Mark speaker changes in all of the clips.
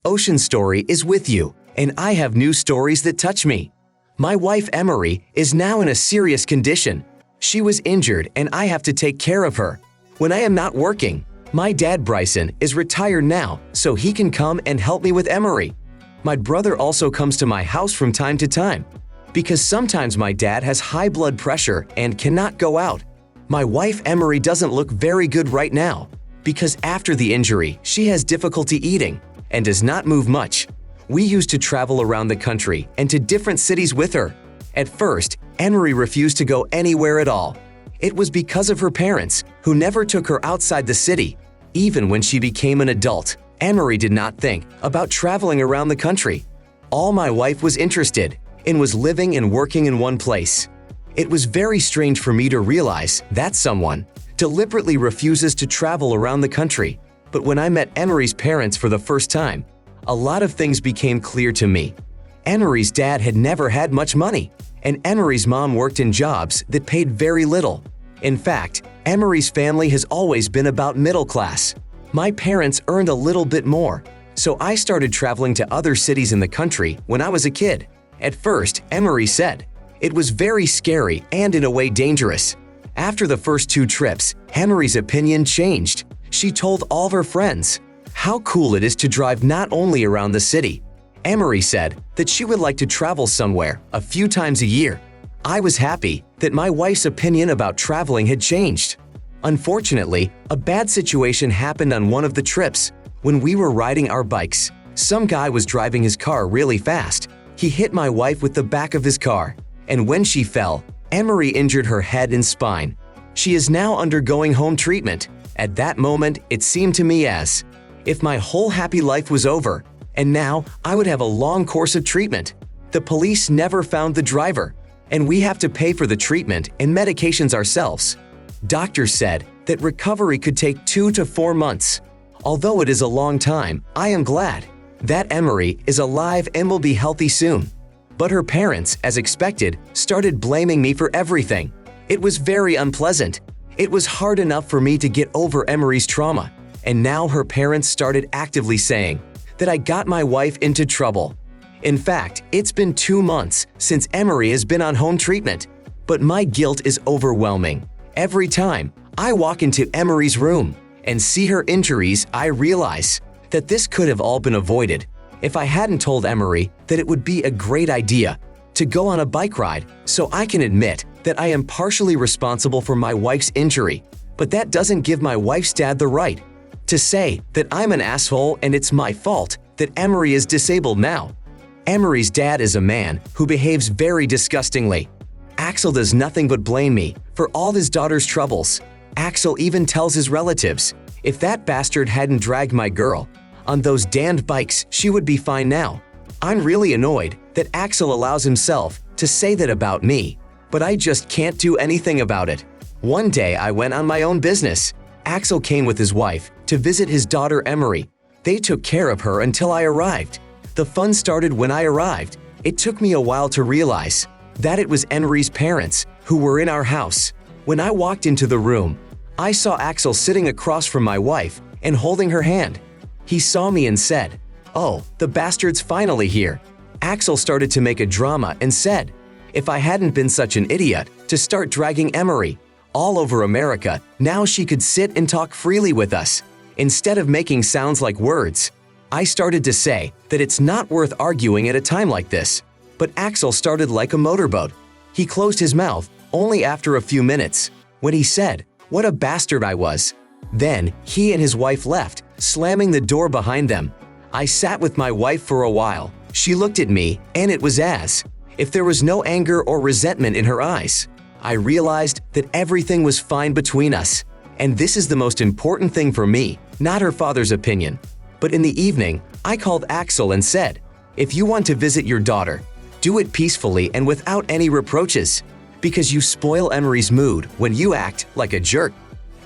Speaker 1: Ocean Story is with you, and I have new stories that touch me. My wife Emery is now in a serious condition. She was injured and I have to take care of her. When I am not working, my dad Bryson is retired now, so he can come and help me with Emery. My brother also comes to my house from time to time, because sometimes my dad has high blood pressure and cannot go out. My wife Emery doesn't look very good right now, because after the injury, she has difficulty eating and does not move much. We used to travel around the country and to different cities with her. At first, Emery refused to go anywhere at all. It was because of her parents, who never took her outside the city. Even when she became an adult, Emery did not think about traveling around the country. All my wife was interested in was living and working in one place. It was very strange for me to realize that someone deliberately refuses to travel around the country. But when I met Emery's parents for the first time, a lot of things became clear to me. Emery's dad had never had much money, and Emery's mom worked in jobs that paid very little. In fact, Emery's family has always been about middle class. My parents earned a little bit more, so I started traveling to other cities in the country when I was a kid. At first, Emery said, it was very scary and in a way dangerous. After the first 2 trips, Emery's opinion changed. She told all of her friends how cool it is to drive not only around the city. Emery said that she would like to travel somewhere a few times a year. I was happy that my wife's opinion about traveling had changed. Unfortunately, a bad situation happened on one of the trips. When we were riding our bikes, some guy was driving his car really fast. He hit my wife with the back of his car, and when she fell, Emery injured her head and spine. She is now undergoing home treatment. At that moment, it seemed to me as if my whole happy life was over, and now I would have a long course of treatment. The police never found the driver, and we have to pay for the treatment and medications ourselves. Doctors said that recovery could take 2 to 4 months. Although it is a long time, I am glad that Emery is alive and will be healthy soon. But her parents, as expected, started blaming me for everything. It was very unpleasant. It was hard enough for me to get over Emery's trauma, and now her parents started actively saying that I got my wife into trouble. In fact, it's been 2 months since Emery has been on home treatment, but my guilt is overwhelming. Every time I walk into Emery's room and see her injuries, I realize that this could have all been avoided if I hadn't told Emery that it would be a great idea to go on a bike ride. So I can admit that I am partially responsible for my wife's injury, but that doesn't give my wife's dad the right to say that I'm an asshole and it's my fault that Emery is disabled now. Emery's dad is a man who behaves very disgustingly. Axel does nothing but blame me for all his daughter's troubles. Axel even tells his relatives, if that bastard hadn't dragged my girl on those damned bikes, she would be fine now. I'm really annoyed that Axel allows himself to say that about me, but I just can't do anything about it. One day I went on my own business. Axel came with his wife to visit his daughter Emery. They took care of her until I arrived. The fun started when I arrived. It took me a while to realize that it was Emery's parents who were in our house. When I walked into the room, I saw Axel sitting across from my wife and holding her hand. He saw me and said, "Oh, the bastard's finally here." Axel started to make a drama and said, if I hadn't been such an idiot to start dragging Emery all over America, now she could sit and talk freely with us, instead of making sounds like words. I started to say that it's not worth arguing at a time like this, but Axel started like a motorboat. He closed his mouth only after a few minutes, when he said, what a bastard I was. Then he and his wife left, slamming the door behind them. I sat with my wife for a while. She looked at me, and it was as if there was no anger or resentment in her eyes. I realized that everything was fine between us, and this is the most important thing for me, not her father's opinion. But in the evening, I called Axel and said, if you want to visit your daughter, do it peacefully and without any reproaches, because you spoil Emery's mood when you act like a jerk.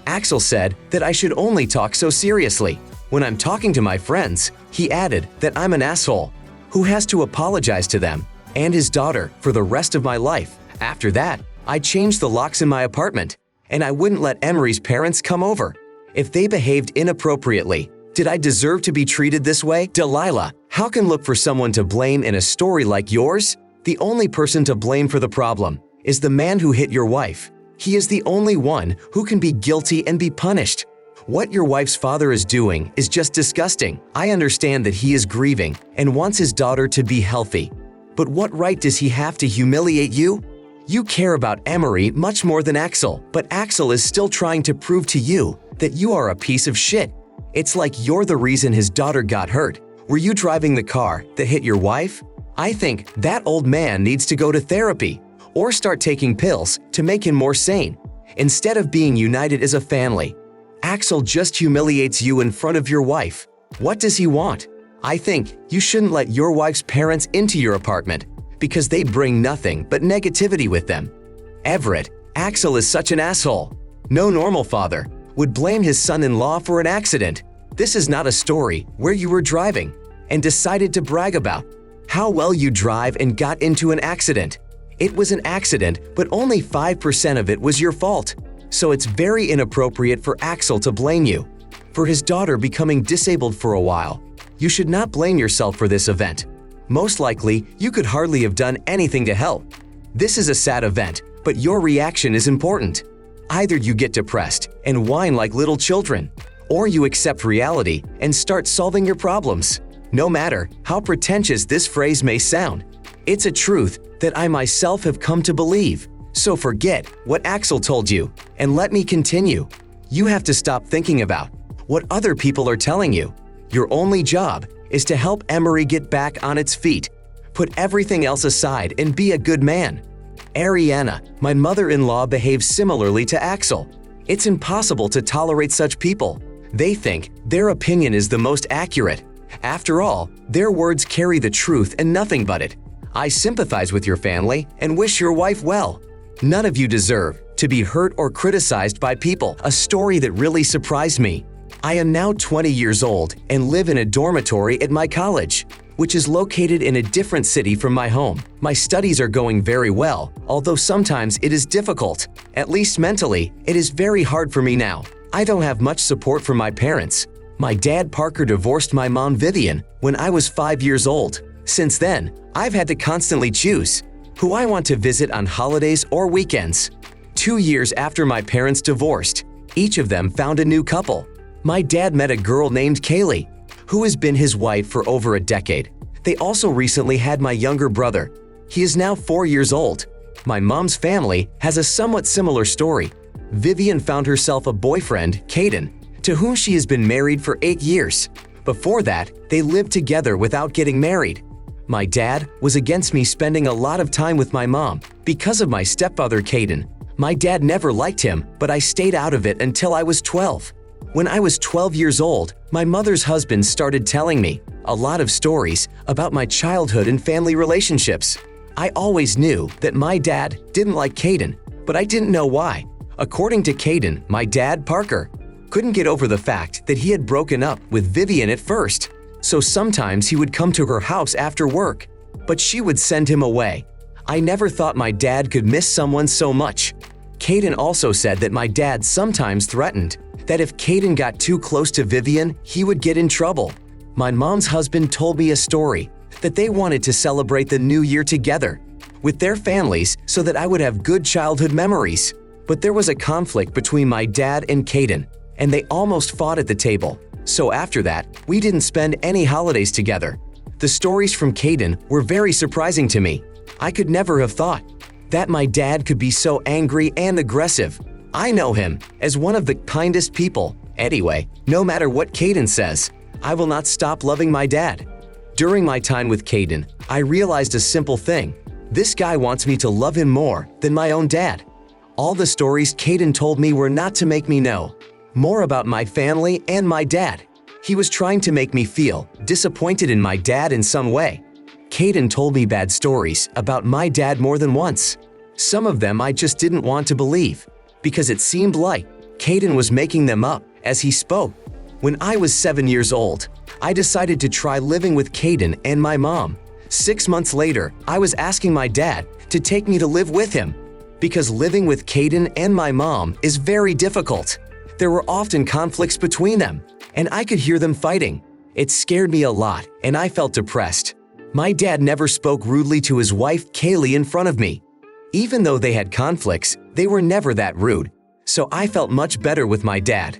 Speaker 1: Axel said that I should only talk so seriously. When I'm talking to my friends, he added that I'm an asshole who has to apologize to them and his daughter for the rest of my life. After that, I changed the locks in my apartment, and I wouldn't let Emery's parents come over. If they behaved inappropriately, Did I deserve to be treated this way? Delilah, how can look for someone to blame in a story like yours? The only person to blame for the problem is the man who hit your wife. He is the only one who can be guilty and be punished. What your wife's father is doing is just disgusting. I understand that he is grieving and wants his daughter to be healthy. But what right does he have to humiliate you? You care about Emery much more than Axel, but Axel is still trying to prove to you that you are a piece of shit. It's like you're the reason his daughter got hurt. Were you driving the car that hit your wife? I think that old man needs to go to therapy or start taking pills to make him more sane. Instead of being united as a family, Axel just humiliates you in front of your wife. What does he want? I think you shouldn't let your wife's parents into your apartment because they bring nothing but negativity with them. Everett, Axel is such an asshole. No normal father would blame his son-in-law for an accident. This is not a story where you were driving and decided to brag about how well you drive and got into an accident. It was an accident, but only 5% of it was your fault. So it's very inappropriate for Axel to blame you for his daughter becoming disabled for a while. You should not blame yourself for this event. Most likely, you could hardly have done anything to help. This is a sad event, but your reaction is important. Either you get depressed and whine like little children, or you accept reality and start solving your problems. No matter how pretentious this phrase may sound, it's a truth that I myself have come to believe. So forget what Axel told you and let me continue. You have to stop thinking about what other people are telling you. Your only job is to help Emery get back on its feet. Put everything else aside and be a good man. Ariana, my mother-in-law, behaves similarly to Axel. It's impossible to tolerate such people. They think their opinion is the most accurate. After all, their words carry the truth and nothing but it. I sympathize with your family and wish your wife well. None of you deserve to be hurt or criticized by people. A story that really surprised me. I am now 20 years old and live in a dormitory at my college, which is located in a different city from my home. My studies are going very well, although sometimes it is difficult. At least mentally, it is very hard for me now. I don't have much support from my parents. My dad Parker divorced my mom Vivian when I was 5 years old. Since then, I've had to constantly choose who I want to visit on holidays or weekends. 2 years after my parents divorced, each of them found a new couple. My dad met a girl named Kaylee, who has been his wife for over a decade. They also recently had my younger brother. He is now 4 years old. My mom's family has a somewhat similar story. Vivian found herself a boyfriend, Caden, to whom she has been married for 8 years. Before that, they lived together without getting married. My dad was against me spending a lot of time with my mom because of my stepfather, Caden. My dad never liked him, but I stayed out of it until I was 12. When I was 12 years old, my mother's husband started telling me a lot of stories about my childhood and family relationships. I always knew that my dad didn't like Caden, but I didn't know why. According to Caden, my dad, Parker, couldn't get over the fact that he had broken up with Vivian at first. So sometimes he would come to her house after work, but she would send him away. I never thought my dad could miss someone so much. Caden also said that my dad sometimes threatened that if Caden got too close to Vivian, he would get in trouble. My mom's husband told me a story that they wanted to celebrate the new year together with their families so that I would have good childhood memories. But there was a conflict between my dad and Caden, and they almost fought at the table. So after that, we didn't spend any holidays together. The stories from Caden were very surprising to me. I could never have thought that my dad could be so angry and aggressive. I know him as one of the kindest people. Anyway, no matter what Caden says, I will not stop loving my dad. During my time with Caden, I realized a simple thing. This guy wants me to love him more than my own dad. All the stories Caden told me were not to make me know more about my family and my dad. He was trying to make me feel disappointed in my dad in some way. Caden told me bad stories about my dad more than once. Some of them I just didn't want to believe, because it seemed like Caden was making them up as he spoke. When I was 7 years old, I decided to try living with Caden and my mom. 6 months later, I was asking my dad to take me to live with him, because living with Caden and my mom is very difficult. There were often conflicts between them. and I could hear them fighting. It scared me a lot, and I felt depressed. My dad never spoke rudely to his wife, Kaylee, in front of me. Even though they had conflicts, they were never that rude, so I felt much better with my dad.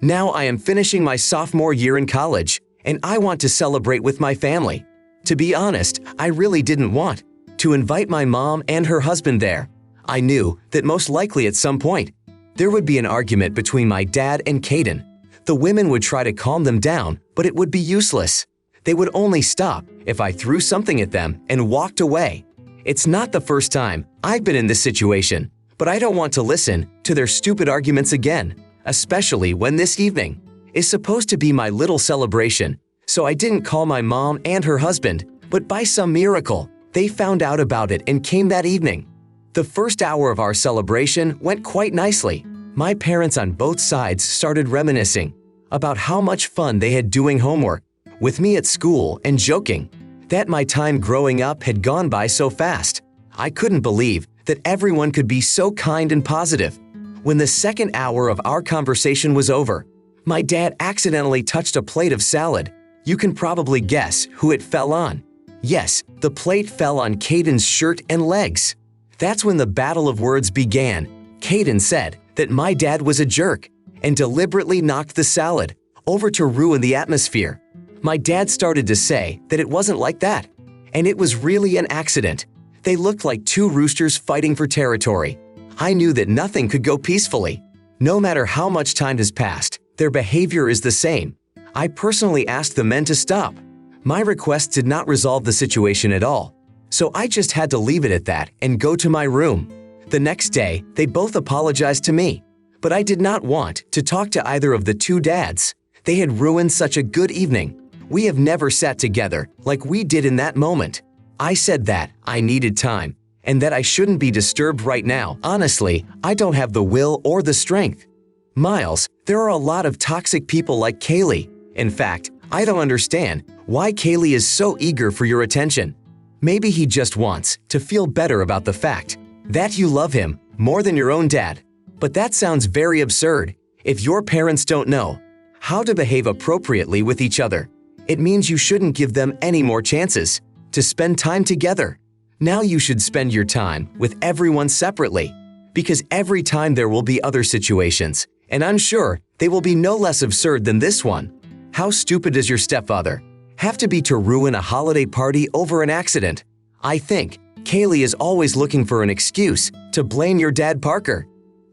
Speaker 1: Now I am finishing my sophomore year in college, and I want to celebrate with my family. To be honest, I really didn't want to invite my mom and her husband there. I knew that most likely at some point, there would be an argument between my dad and Caden. The women would try to calm them down, but it would be useless. They would only stop if I threw something at them and walked away. It's not the first time I've been in this situation, but I don't want to listen to their stupid arguments again, especially when this evening is supposed to be my little celebration. So I didn't call my mom and her husband, but by some miracle, they found out about it and came that evening. The first hour of our celebration went quite nicely. My parents on both sides started reminiscing about how much fun they had doing homework with me at school and joking that my time growing up had gone by so fast. I couldn't believe that everyone could be so kind and positive. When the second hour of our conversation was over, my dad accidentally touched a plate of salad. You can probably guess who it fell on. Yes, the plate fell on Caden's shirt and legs. That's when the battle of words began. Caden said that my dad was a jerk and deliberately knocked the salad over to ruin the atmosphere. My dad started to say that it wasn't like that, and it was really an accident. They looked like two roosters fighting for territory. I knew that nothing could go peacefully. No matter how much time has passed, their behavior is the same. I personally asked the men to stop. My request did not resolve the situation at all, so I just had to leave it at that and go to my room. The next day, they both apologized to me, but I did not want to talk to either of the two dads. They had ruined such a good evening. We have never sat together like we did in that moment. I said that I needed time and that I shouldn't be disturbed right now. Honestly, I don't have the will or the strength. Miles, there are a lot of toxic people like Kaylee. In fact, I don't understand why Kaylee is so eager for your attention. Maybe he just wants to feel better about the fact that you love him more than your own dad. But that sounds very absurd. If your parents don't know how to behave appropriately with each other, it means you shouldn't give them any more chances to spend time together. Now you should spend your time with everyone separately, because every time there will be other situations, and I'm sure they will be no less absurd than this one. How stupid does your stepfather have to be to ruin a holiday party over an accident? I think Kaylee is always looking for an excuse to blame your dad Parker.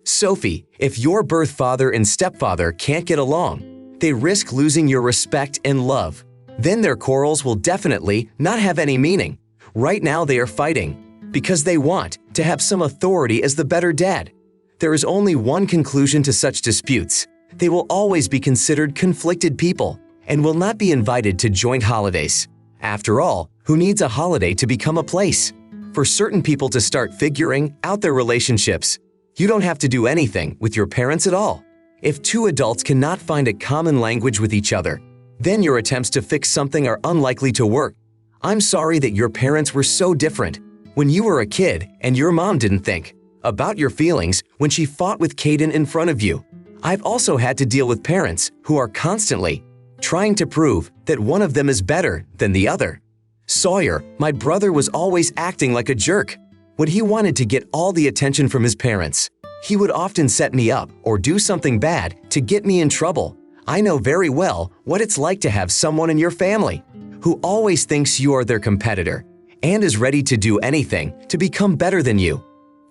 Speaker 1: Sophie, if your birth father and stepfather can't get along, they risk losing your respect and love. Then their quarrels will definitely not have any meaning. Right now they are fighting because they want to have some authority as the better dad. There is only one conclusion to such disputes. They will always be considered conflicted people and will not be invited to joint holidays. After all, who needs a holiday to become a place for certain people to start figuring out their relationships? You don't have to do anything with your parents at all. If two adults cannot find a common language with each other, then your attempts to fix something are unlikely to work. I'm sorry that your parents were so different when you were a kid and your mom didn't think about your feelings when she fought with Caden in front of you. I've also had to deal with parents who are constantly trying to prove that one of them is better than the other. Sawyer, my brother, was always acting like a jerk. When he wanted to get all the attention from his parents, he would often set me up or do something bad to get me in trouble. I know very well what it's like to have someone in your family who always thinks you are their competitor and is ready to do anything to become better than you.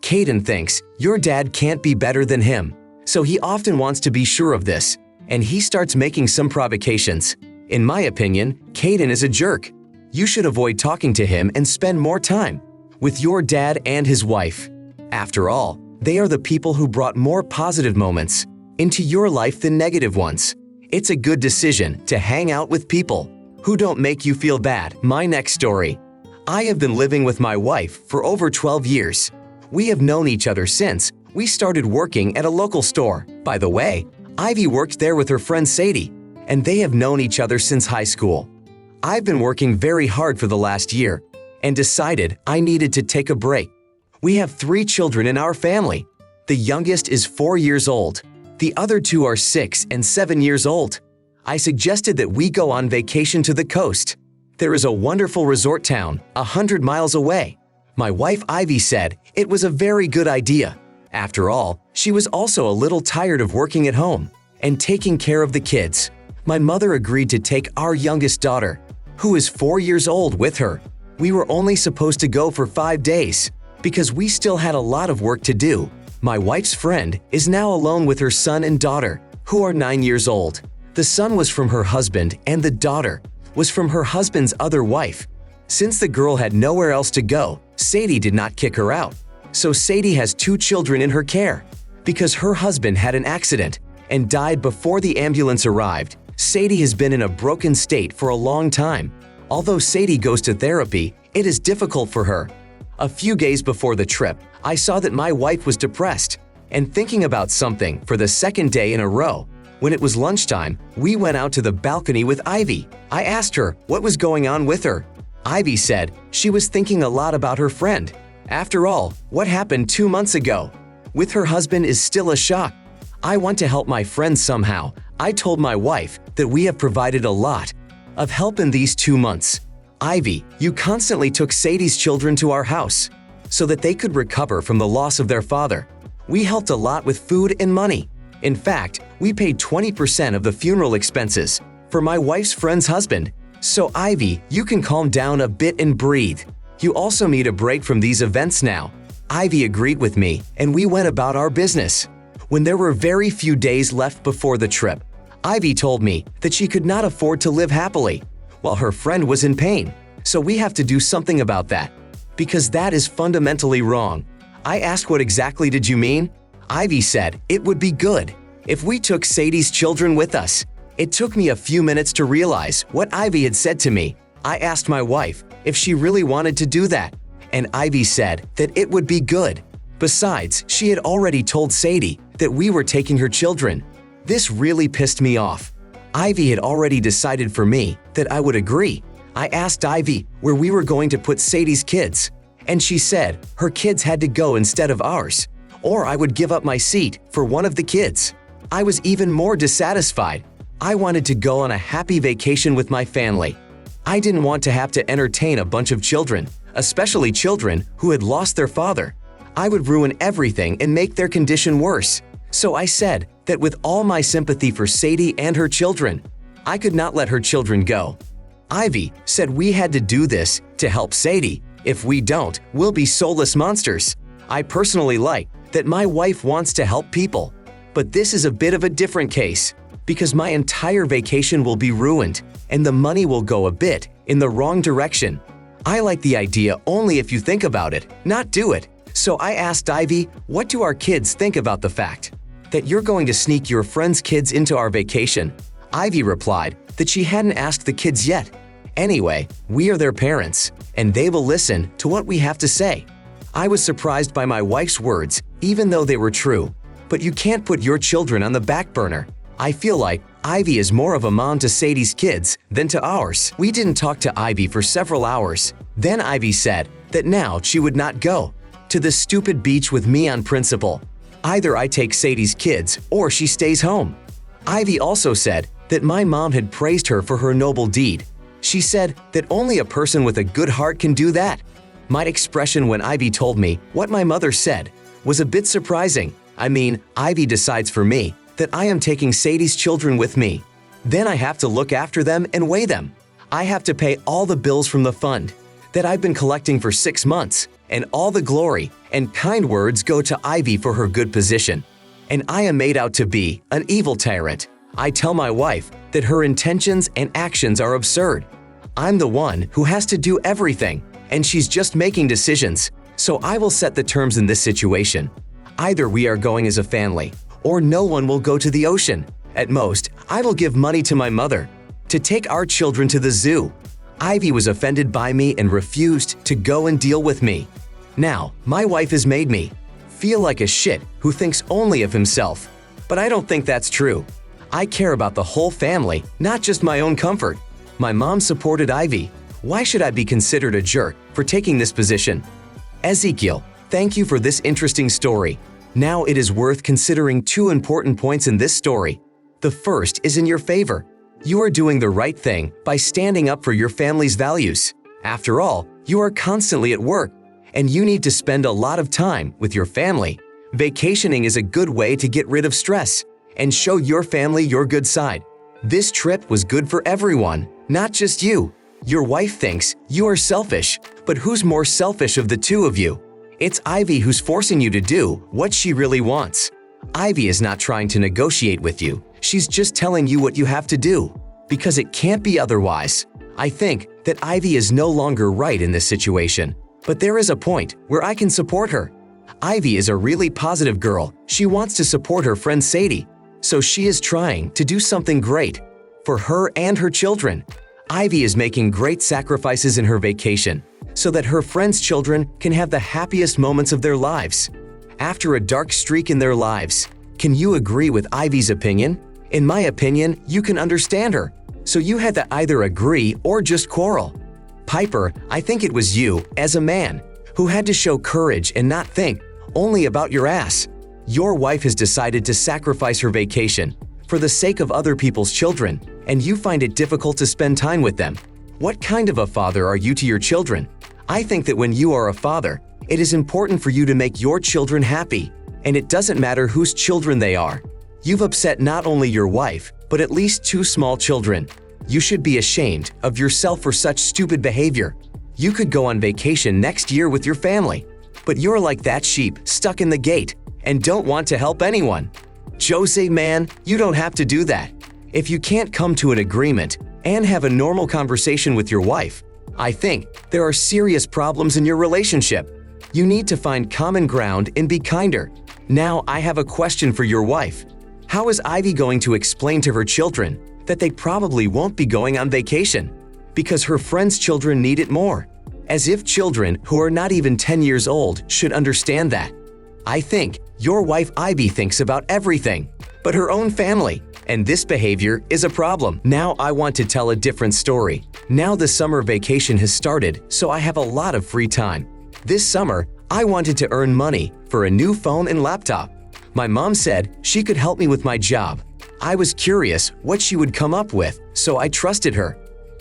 Speaker 1: Caden thinks your dad can't be better than him, so he often wants to be sure of this, and he starts making some provocations. In my opinion, Caden is a jerk. You should avoid talking to him and spend more time with your dad and his wife. After all, they are the people who brought more positive moments into your life than negative ones. It's a good decision to hang out with people who don't make you feel bad. My next story. I have been living with my wife for over 12 years. We have known each other since we started working at a local store. By the way, Ivy worked there with her friend Sadie, and they have known each other since high school. I've been working very hard for the last year and decided I needed to take a break. We have 3 children in our family. The youngest is 4 years old. The other 2 are 6 and 7 years old. I suggested that we go on vacation to the coast. There is a wonderful resort town 100 miles away. My wife Ivy said it was a very good idea. After all, she was also a little tired of working at home and taking care of the kids. My mother agreed to take our youngest daughter, who is 4 years old, with her. We were only supposed to go for 5 days because we still had a lot of work to do. My wife's friend is now alone with her son and daughter, who are 9 years old. The son was from her husband and the daughter was from her husband's other wife. Since the girl had nowhere else to go, Sadie did not kick her out. So Sadie has 2 children in her care. Because her husband had an accident and died before the ambulance arrived, Sadie has been in a broken state for a long time. Although Sadie goes to therapy, it is difficult for her. A few days before the trip, I saw that my wife was depressed and thinking about something for the second day in a row. When it was lunchtime, we went out to the balcony with Ivy. I asked her what was going on with her. Ivy said she was thinking a lot about her friend. After all, what happened 2 months ago with her husband is still a shock. I want to help my friend somehow. I told my wife that we have provided a lot of help in these 2 months. Ivy, you constantly took Sadie's children to our house so that they could recover from the loss of their father. We helped a lot with food and money. In fact, we paid 20% of the funeral expenses for my wife's friend's husband. So Ivy, you can calm down a bit and breathe. You also need a break from these events now. Ivy agreed with me and we went about our business. When there were very few days left before the trip, Ivy told me that she could not afford to live happily while her friend was in pain. So we have to do something about that, because that is fundamentally wrong. I asked, what exactly did you mean? Ivy said it would be good if we took Sadie's children with us. It took me a few minutes to realize what Ivy had said to me. I asked my wife if she really wanted to do that, and Ivy said that it would be good. Besides, she had already told Sadie that we were taking her children. This really pissed me off. Ivy had already decided for me that I would agree. I asked Ivy where we were going to put Sadie's kids, and she said her kids had to go instead of ours, or I would give up my seat for one of the kids. I was even more dissatisfied. I wanted to go on a happy vacation with my family. I didn't want to have to entertain a bunch of children, especially children who had lost their father. I would ruin everything and make their condition worse. So I said that with all my sympathy for Sadie and her children, I could not let her children go. Ivy said we had to do this to help Sadie. If we don't, we'll be soulless monsters. I personally like that my wife wants to help people, but this is a bit of a different case because my entire vacation will be ruined and the money will go a bit in the wrong direction. I like the idea only if you think about it, not do it. So I asked Ivy, what do our kids think about the fact that you're going to sneak your friend's kids into our vacation? Ivy replied that she hadn't asked the kids yet. Anyway, we are their parents, and they will listen to what we have to say. I was surprised by my wife's words, even though they were true. But you can't put your children on the back burner. I feel like Ivy is more of a mom to Sadie's kids than to ours. We didn't talk to Ivy for several hours. Then Ivy said that now she would not go to the stupid beach with me on principle. Either I take Sadie's kids or she stays home. Ivy also said that my mom had praised her for her noble deed. She said that only a person with a good heart can do that. My expression when Ivy told me what my mother said was a bit surprising. I mean, Ivy decides for me that I am taking Sadie's children with me. Then I have to look after them and weigh them. I have to pay all the bills from the fund that I've been collecting for 6 months, and all the glory and kind words go to Ivy for her good position. And I am made out to be an evil tyrant. I tell my wife that her intentions and actions are absurd. I'm the one who has to do everything, and she's just making decisions. So I will set the terms in this situation. Either we are going as a family, or no one will go to the ocean. At most, I will give money to my mother to take our children to the zoo. Ivy was offended by me and refused to go and deal with me. Now, my wife has made me feel like a shit who thinks only of himself. But I don't think that's true. I care about the whole family, not just my own comfort. My mom supported Ivy. Why should I be considered a jerk for taking this position? Ezekiel, thank you for this interesting story. Now it is worth considering 2 important points in this story. The first is in your favor. You are doing the right thing by standing up for your family's values. After all, you are constantly at work, and you need to spend a lot of time with your family. Vacationing is a good way to get rid of stress and show your family your good side. This trip was good for everyone, not just you. Your wife thinks you are selfish, but who's more selfish of the two of you? It's Ivy who's forcing you to do what she really wants. Ivy is not trying to negotiate with you. She's just telling you what you have to do, because it can't be otherwise. I think that Ivy is no longer right in this situation, but there is a point where I can support her. Ivy is a really positive girl. She wants to support her friend Sadie, so she is trying to do something great for her and her children. Ivy is making great sacrifices in her vacation so that her friends' children can have the happiest moments of their lives. After a dark streak in their lives, can you agree with Ivy's opinion? In my opinion, you can understand her, so you had to either agree or just quarrel. Piper, I think it was you, as a man, who had to show courage and not think only about your ass. Your wife has decided to sacrifice her vacation for the sake of other people's children, and you find it difficult to spend time with them. What kind of a father are you to your children? I think that when you are a father, it is important for you to make your children happy, and it doesn't matter whose children they are. You've upset not only your wife, but at least 2 small children. You should be ashamed of yourself for such stupid behavior. You could go on vacation next year with your family, but you're like that sheep stuck in the gate and don't want to help anyone. Jose, man, you don't have to do that. If you can't come to an agreement and have a normal conversation with your wife, I think there are serious problems in your relationship. You need to find common ground and be kinder. Now, I have a question for your wife. How is Ivy going to explain to her children that they probably won't be going on vacation because her friends' children need it more? As if children who are not even 10 years old should understand that. I think your wife Ivy thinks about everything but her own family, and this behavior is a problem. Now I want to tell a different story. Now the summer vacation has started, so I have a lot of free time. This summer, I wanted to earn money for a new phone and laptop. My mom said she could help me with my job. I was curious what she would come up with, so I trusted her.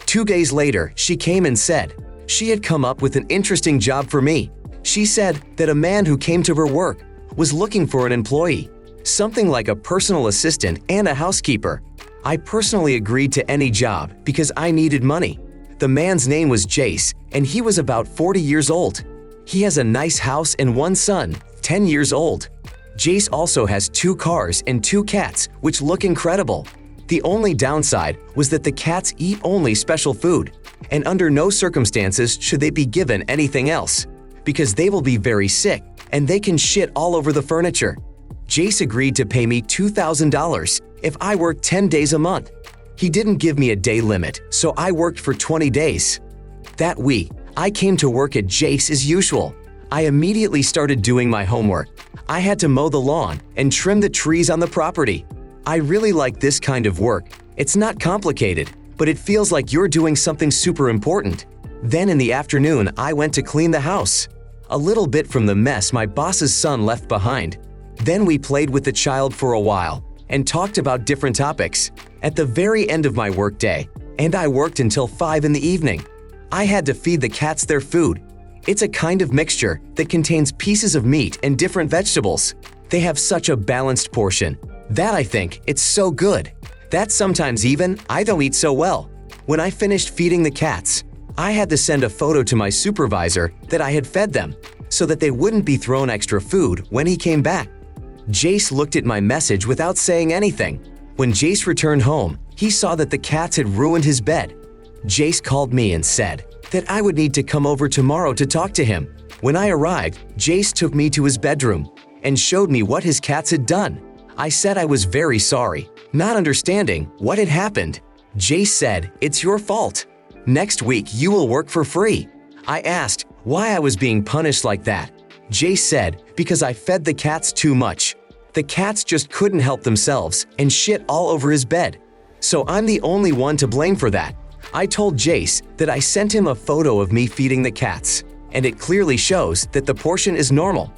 Speaker 1: 2 days later, she came and said she had come up with an interesting job for me. She said that a man who came to her work was looking for an employee, something like a personal assistant and a housekeeper. I personally agreed to any job because I needed money. The man's name was Jace, and he was about 40 years old. He has a nice house and 1 son, 10 years old. Jace also has 2 cars and 2 cats, which look incredible. The only downside was that the cats eat only special food, and under no circumstances should they be given anything else, because they will be very sick and they can shit all over the furniture. Jace agreed to pay me $2,000 if I worked 10 days a month. He didn't give me a day limit, so I worked for 20 days. That week, I came to work at Jace as usual. I immediately started doing my homework. I had to mow the lawn and trim the trees on the property. I really like this kind of work. It's not complicated, but it feels like you're doing something super important. Then in the afternoon, I went to clean the house. A little bit from the mess my boss's son left behind. Then we played with the child for a while and talked about different topics. At the very end of my workday, and I worked until 5 in the evening, I had to feed the cats their food. It's a kind of mixture that contains pieces of meat and different vegetables. They have such a balanced portion that I think it's so good that sometimes even I don't eat so well. When I finished feeding the cats, I had to send a photo to my supervisor that I had fed them so that they wouldn't be thrown extra food when he came back. Jace looked at my message without saying anything. When Jace returned home, he saw that the cats had ruined his bed. Jace called me and said that I would need to come over tomorrow to talk to him. When I arrived, Jace took me to his bedroom and showed me what his cats had done. I said I was very sorry, not understanding what had happened. Jace said, "It's your fault. Next week you will work for free." I asked why I was being punished like that. Jace said, "Because I fed the cats too much. The cats just couldn't help themselves and shit all over his bed. So I'm the only one to blame for that." I told Jace that I sent him a photo of me feeding the cats, and it clearly shows that the portion is normal.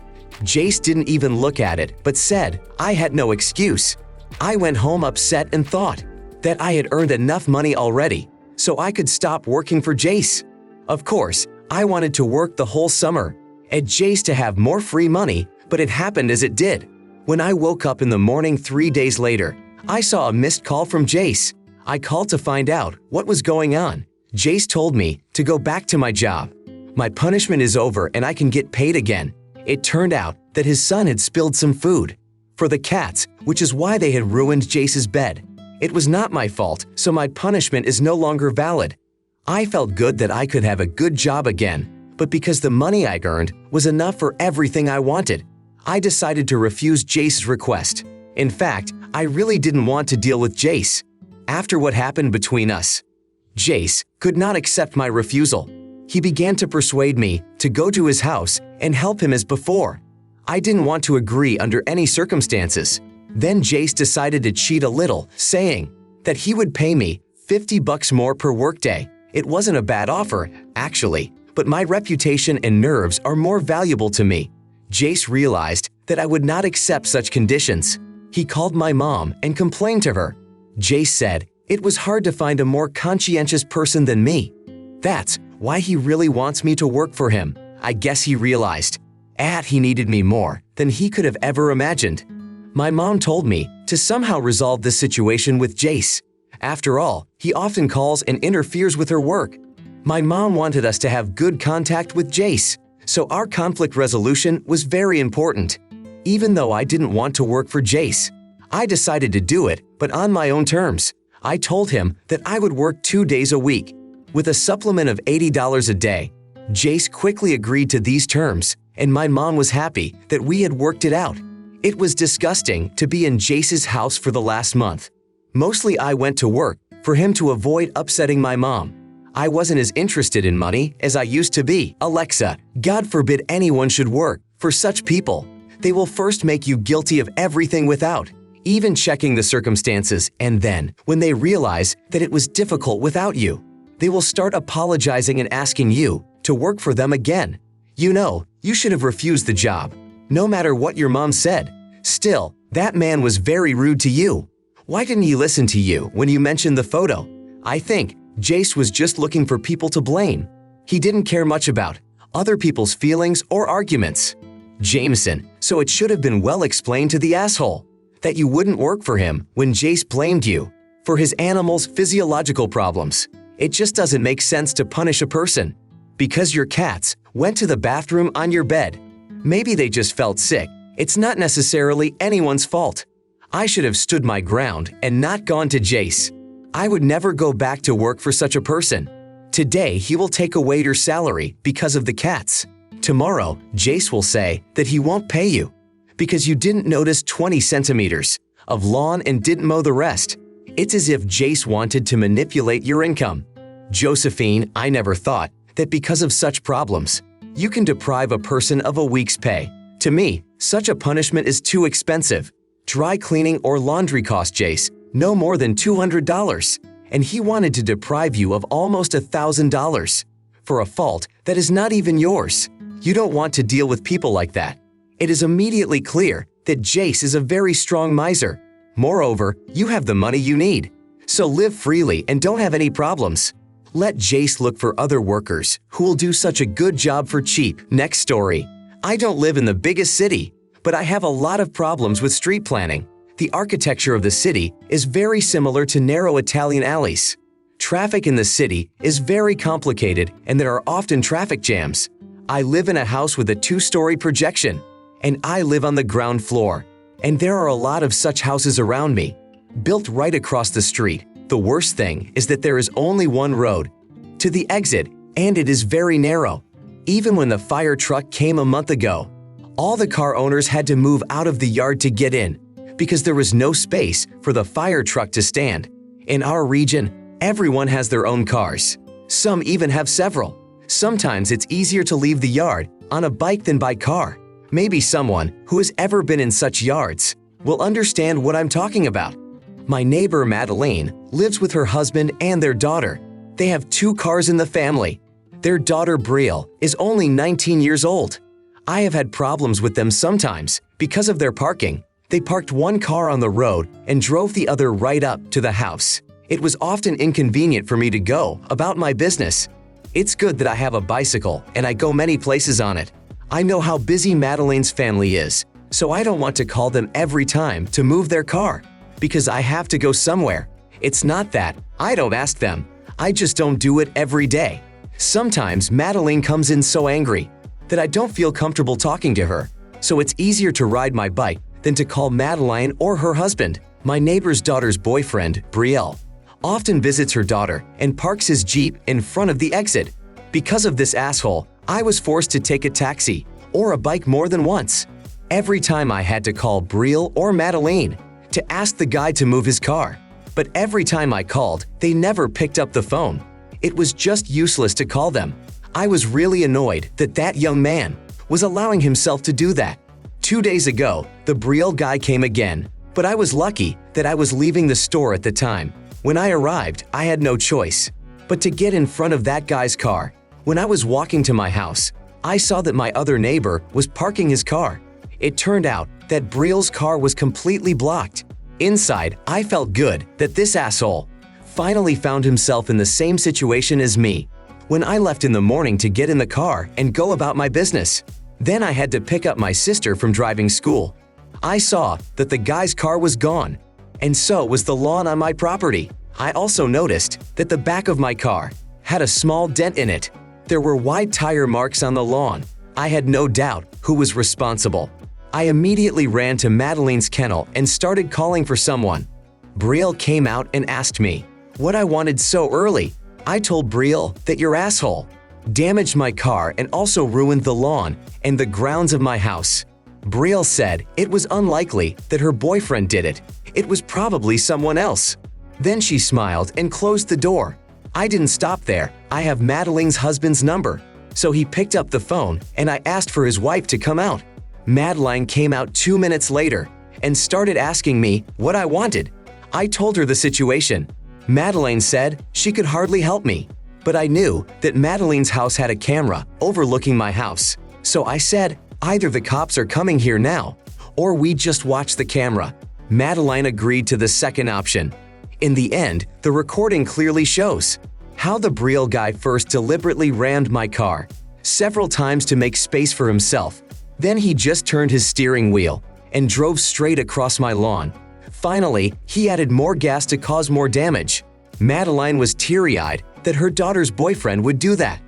Speaker 1: Jace didn't even look at it, but said I had no excuse. I went home upset and thought, that I had earned enough money already so I could stop working for Jace. Of course, I wanted to work the whole summer at Jace to have more free money, but it happened as it did. When I woke up in the morning 3 days later, I saw a missed call from Jace. I called to find out what was going on. Jace told me to go back to my job. My punishment is over and I can get paid again. It turned out that his son had spilled some food for the cats, which is why they had ruined Jace's bed. It was not my fault, so my punishment is no longer valid. I felt good that I could have a good job again, but because the money I earned was enough for everything I wanted, I decided to refuse Jace's request. In fact, I really didn't want to deal with Jace. After what happened between us, Jace could not accept my refusal. He began to persuade me to go to his house and help him as before. I didn't want to agree under any circumstances. Then Jace decided to cheat a little, saying that he would pay me $50 more per workday. It wasn't a bad offer, actually, but my reputation and nerves are more valuable to me. Jace realized that I would not accept such conditions. He called my mom and complained to her. Jace said it was hard to find a more conscientious person than me. That's why he really wants me to work for him. I guess he realized he needed me more than he could have ever imagined. My mom told me to somehow resolve this situation with Jace. After all, he often calls and interferes with her work. My mom wanted us to have good contact with Jace, so our conflict resolution was very important. Even though I didn't want to work for Jace, I decided to do it, but on my own terms. I told him that I would work 2 days a week, with a supplement of $80 a day. Jace quickly agreed to these terms, and my mom was happy that we had worked it out. It was disgusting to be in Jace's house for the last month. Mostly I went to work for him to avoid upsetting my mom. I wasn't as interested in money as I used to be. Alexa, God forbid anyone should work for such people. They will first make you guilty of everything without even checking the circumstances, and then, when they realize that it was difficult without you, they will start apologizing and asking you to work for them again. You know, you should have refused the job, no matter what your mom said. Still, that man was very rude to you. Why didn't he listen to you when you mentioned the photo? I think Jace was just looking for people to blame. He didn't care much about other people's feelings or arguments. Jameson, so it should have been well explained to the asshole that you wouldn't work for him when Jace blamed you for his animal's physiological problems. It just doesn't make sense to punish a person because your cats went to the bathroom on your bed. Maybe they just felt sick. It's not necessarily anyone's fault. I should have stood my ground and not gone to Jace. I would never go back to work for such a person. Today, he will take away your salary because of the cats. Tomorrow, Jace will say that he won't pay you because you didn't notice 20 centimeters of lawn and didn't mow the rest. It's as if Jace wanted to manipulate your income. Josephine, I never thought that because of such problems, you can deprive a person of a week's pay. To me, such a punishment is too expensive. Dry cleaning or laundry cost Jace no more than $200, and he wanted to deprive you of almost $1,000 for a fault that is not even yours. You don't want to deal with people like that. It is immediately clear that Jace is a very strong miser. Moreover, you have the money you need, so live freely and don't have any problems. Let Jace look for other workers who will do such a good job for cheap. Next story. I don't live in the biggest city, but I have a lot of problems with street planning. The architecture of the city is very similar to narrow Italian alleys. Traffic in the city is very complicated and there are often traffic jams. I live in a house with a 2-story projection, and I live on the ground floor. And there are a lot of such houses around me, built right across the street. The worst thing is that there is only one road to the exit, and it is very narrow. Even when the fire truck came a month ago, all the car owners had to move out of the yard to get in because there was no space for the fire truck to stand. In our region, everyone has their own cars. Some even have several. Sometimes it's easier to leave the yard on a bike than by car. Maybe someone who has ever been in such yards will understand what I'm talking about. My neighbor Madeline lives with her husband and their daughter. They have 2 cars in the family. Their daughter Brielle is only 19 years old. I have had problems with them sometimes because of their parking. They parked one car on the road and drove the other right up to the house. It was often inconvenient for me to go about my business. It's good that I have a bicycle and I go many places on it. I know how busy Madeleine's family is, so I don't want to call them every time to move their car, because I have to go somewhere. It's not that I don't ask them, I just don't do it every day. Sometimes Madeleine comes in so angry that I don't feel comfortable talking to her, so it's easier to ride my bike than to call Madeleine or her husband. My neighbor's daughter's boyfriend, Brielle, often visits her daughter and parks his Jeep in front of the exit. Because of this asshole, I was forced to take a taxi or a bike more than once. Every time I had to call Brielle or Madeleine to ask the guy to move his car. But every time I called, they never picked up the phone. It was just useless to call them. I was really annoyed that that young man was allowing himself to do that. 2 days ago, the Brielle guy came again, but I was lucky that I was leaving the store at the time. When I arrived, I had no choice but to get in front of that guy's car. When I was walking to my house, I saw that my other neighbor was parking his car. It turned out that Brielle's car was completely blocked. Inside, I felt good that this asshole finally found himself in the same situation as me. When I left in the morning to get in the car and go about my business, then I had to pick up my sister from driving school. I saw that the guy's car was gone, and so was the lawn on my property. I also noticed that the back of my car had a small dent in it. There were wide tire marks on the lawn. I had no doubt who was responsible. I immediately ran to Madeleine's kennel and started calling for someone. Brielle came out and asked me what I wanted so early. I told Brielle that your asshole damaged my car and also ruined the lawn and the grounds of my house. Brielle said it was unlikely that her boyfriend did it. It was probably someone else. Then she smiled and closed the door. I didn't stop there. I have Madeleine's husband's number. So he picked up the phone and I asked for his wife to come out. Madeleine came out 2 minutes later and started asking me what I wanted. I told her the situation. Madeleine said she could hardly help me, but I knew that Madeleine's house had a camera overlooking my house. So I said, either the cops are coming here now, or we just watch the camera. Madeleine agreed to the second option. In the end, the recording clearly shows how the Brielle guy first deliberately rammed my car several times to make space for himself. Then he just turned his steering wheel and drove straight across my lawn. Finally, he added more gas to cause more damage. Madeleine was teary-eyed that her daughter's boyfriend would do that.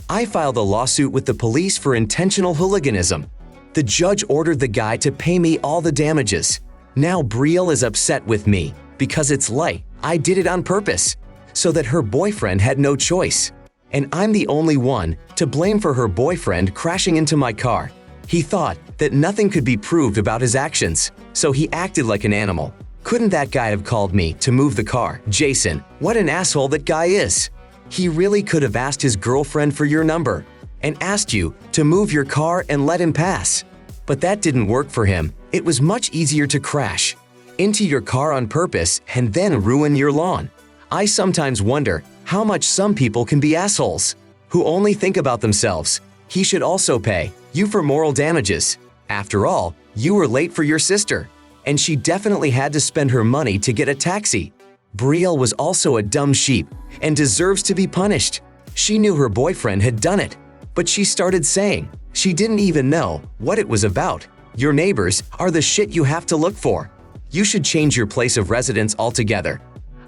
Speaker 1: I filed a lawsuit with the police for intentional hooliganism. The judge ordered the guy to pay me all the damages. Now Brielle is upset with me because it's like I did it on purpose, so that her boyfriend had no choice. And I'm the only one to blame for her boyfriend crashing into my car. He thought that nothing could be proved about his actions, so he acted like an animal. Couldn't that guy have called me to move the car? Jason, what an asshole that guy is. He really could have asked his girlfriend for your number and asked you to move your car and let him pass. But that didn't work for him. It was much easier to crash into your car on purpose and then ruin your lawn. I sometimes wonder how much some people can be assholes who only think about themselves. He should also pay you for moral damages. After all, you were late for your sister, and she definitely had to spend her money to get a taxi. Brielle was also a dumb sheep and deserves to be punished. She knew her boyfriend had done it, but she started saying she didn't even know what it was about. Your neighbors are the shit you have to look for. You should change your place of residence altogether.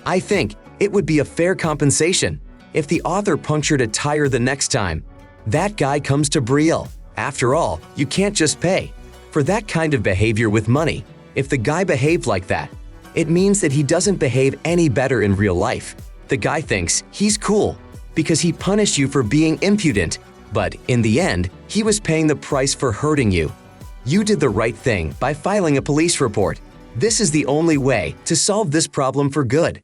Speaker 1: I think it would be a fair compensation if the author punctured a tire the next time that guy comes to Brielle. After all, you can't just pay for that kind of behavior with money. If the guy behaved like that, it means that he doesn't behave any better in real life. The guy thinks he's cool because he punished you for being impudent, but in the end, he was paying the price for hurting you. You did the right thing by filing a police report. This is the only way to solve this problem for good.